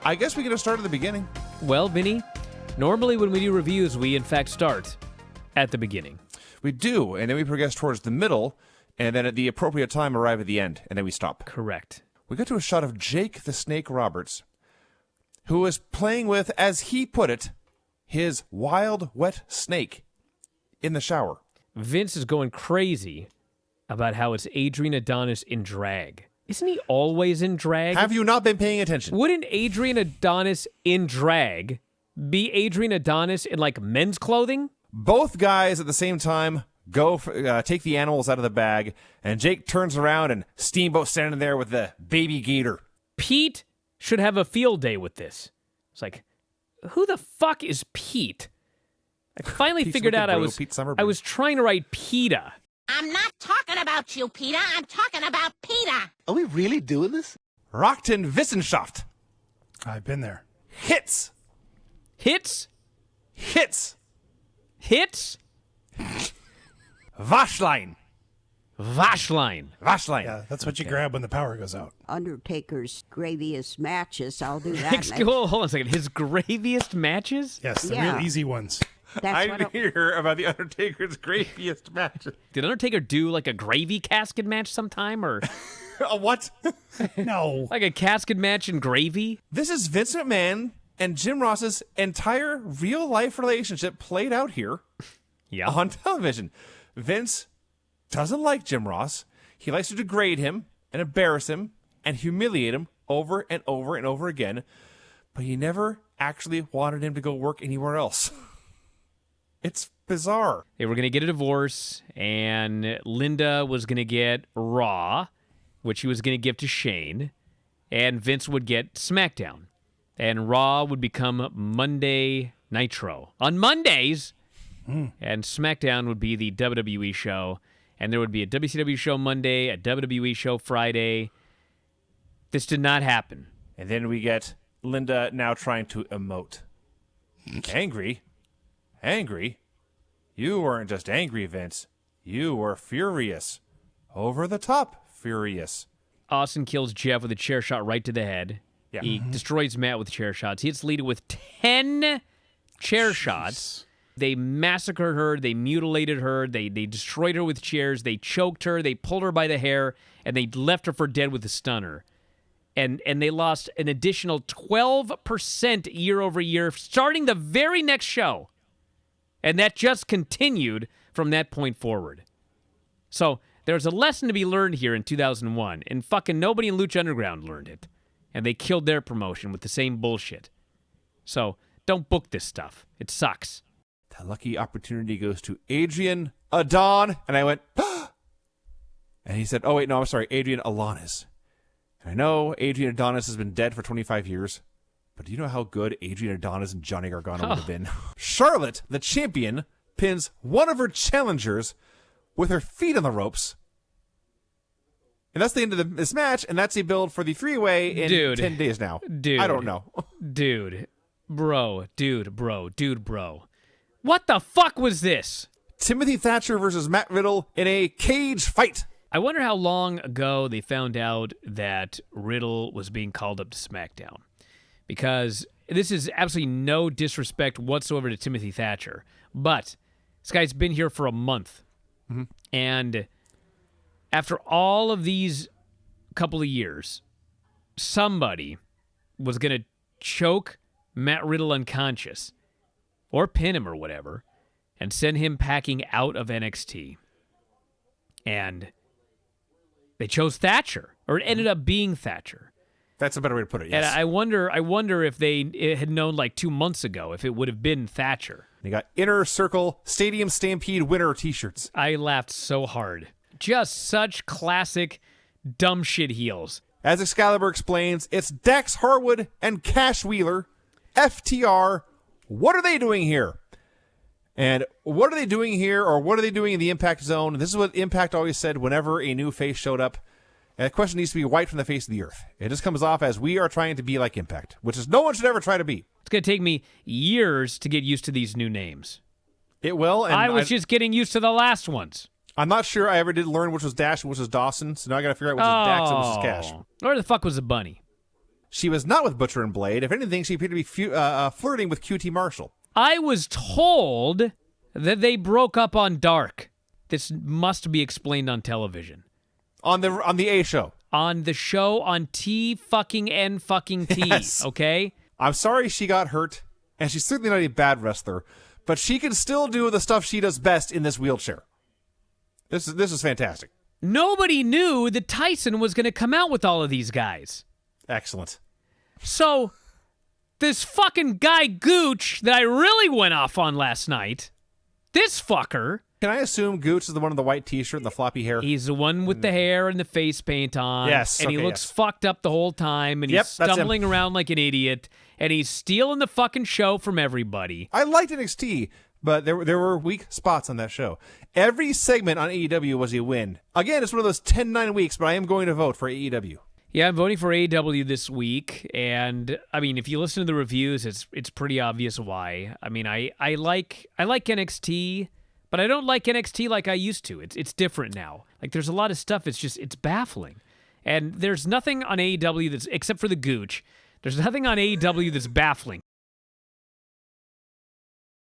I guess we could have started at the beginning. Well, Vinny, normally when we do reviews, we in fact start at the beginning. We do, and then we progress towards the middle, and then at the appropriate time arrive at the end, and then we stop. Correct. We got to a shot of Jake the Snake Roberts, who was playing with, as he put it, his wild, wet snake in the shower. Vince is going crazy about how it's Adrian Adonis in drag. Isn't he always in drag? Have you not been paying attention? Wouldn't Adrian Adonis in drag be Adrian Adonis in, like, men's clothing? Both guys at the same time go for, take the animals out of the bag, and Jake turns around and Steamboat standing there with the baby gator. Pete should have a field day with this. It's like, who the fuck is Pete? I finally figured out I was trying to write PETA. I'm not talking about you, PETA. I'm talking about PETA. Are we really doing this? Rockton Wissenschaft. I've been there. Hits. Hits? Hits. Hits? Waschlein. Waschlein. Waschlein. Yeah, that's what you grab when the power goes out. Undertaker's Graviest matches. I'll do that next. Hold on a second. His Graviest matches? Yes, the Yeah. real easy ones. That's I what hear about the Undertaker's Graviest match. Did Undertaker do like a gravy casket match sometime, or A what? No. like a casket match in gravy? This is Vince McMahon and Jim Ross's entire real-life relationship played out here Yeah. on television. Vince doesn't like Jim Ross. He likes to degrade him and embarrass him and humiliate him over and over and over again, but he never actually wanted him to go work anywhere else. It's bizarre. They were going to get a divorce, and Linda was going to get Raw, which he was going to give to Shane, and Vince would get SmackDown. And Raw would become Monday Nitro on Mondays, and SmackDown would be the WWE show, and there would be a WCW show Monday, a WWE show Friday. This did not happen. And then we get Linda now trying to emote. Angry? Angry? You weren't just angry, Vince. You were furious. Over the top furious. Austin kills Jeff with a chair shot right to the head. Yeah. He destroys Matt with chair shots. He hits Lita with 10 chair shots. They massacred her. They mutilated her. They destroyed her with chairs. They choked her. They pulled her by the hair, and they left her for dead with a stunner. And they lost an additional 12% year over year, starting the very next show. And that just continued from that point forward. So there's a lesson to be learned here in 2001, and fucking nobody in Lucha Underground learned it. And they killed their promotion with the same bullshit. So don't book this stuff. It sucks. The lucky opportunity goes to Adrian Adon. And I went, ah! And he said, oh, wait, no, I'm sorry, Adrian Adonis. And I know Adrian Adonis has been dead for 25 years. But do you know how good Adrian Adonis and Johnny Gargano would have been? Charlotte, the champion, pins one of her challengers with her feet on the ropes. And that's the end of this match, and that's the build for the three-way in 10 days now. Dude. I don't know. Dude. Bro. What the fuck was this? Timothy Thatcher versus Matt Riddle in a cage fight. I wonder how long ago they found out that Riddle was being called up to SmackDown. Because this is absolutely no disrespect whatsoever to Timothy Thatcher. But this guy's been here for a month. Mm-hmm. And after all of these couple of years, somebody was going to choke Matt Riddle unconscious or pin him or whatever and send him packing out of NXT. And they chose Thatcher, or it ended up being Thatcher. That's a better way to put it, yes. And I wonder if they had known like 2 months ago if it would have been Thatcher. They got Inner Circle Stadium Stampede winner t-shirts. I laughed so hard. Just such classic dumb shit heels. As Excalibur explains, it's Dax Harwood and Cash Wheeler, FTR. What are they doing here? And what are they doing here, or what are they doing in the Impact Zone? This is what Impact always said whenever a new face showed up. And the question needs to be wiped from the face of the earth. It just comes off as we are trying to be like Impact, which is no one should ever try to be. It's going to take me years to get used to these new names. It will. And I was just getting used to the last ones. I'm not sure I ever did learn which was Dash and which was Dawson, so now I got to figure out which is Dax and which is Cash. Where the fuck was the bunny? She was not with Butcher and Blade. If anything, she appeared to be flirting with QT Marshall. I was told that they broke up on Dark. This must be explained on television. On the A show. On the show on T-fucking-N-fucking-T, Yes. okay? I'm sorry she got hurt, and she's certainly not a bad wrestler, but she can still do the stuff she does best in this wheelchair. This is fantastic. Nobody knew that Tyson was going to come out with all of these guys. Excellent. So, this fucking guy Gooch that I really went off on last night, this fucker... Can I assume Gooch is the one in the white t-shirt and the floppy hair? He's the one with the hair and the face paint on. Yes, and he okay, looks yes. fucked up the whole time, and Yep, he's that's him. stumbling around like an idiot, and he's stealing the fucking show from everybody. I liked NXT, but there were weak spots on that show. Every segment on AEW was a win. Again, it's one of those 10-9 weeks, but I am going to vote for AEW. Yeah, I'm voting for AEW this week, and I mean, if you listen to the reviews, it's pretty obvious why. I mean, I like NXT, but I don't like NXT like I used to. It's different now. Like, there's a lot of stuff. It's baffling, and there's nothing on AEW that's except for the Gooch. There's nothing on AEW that's baffling.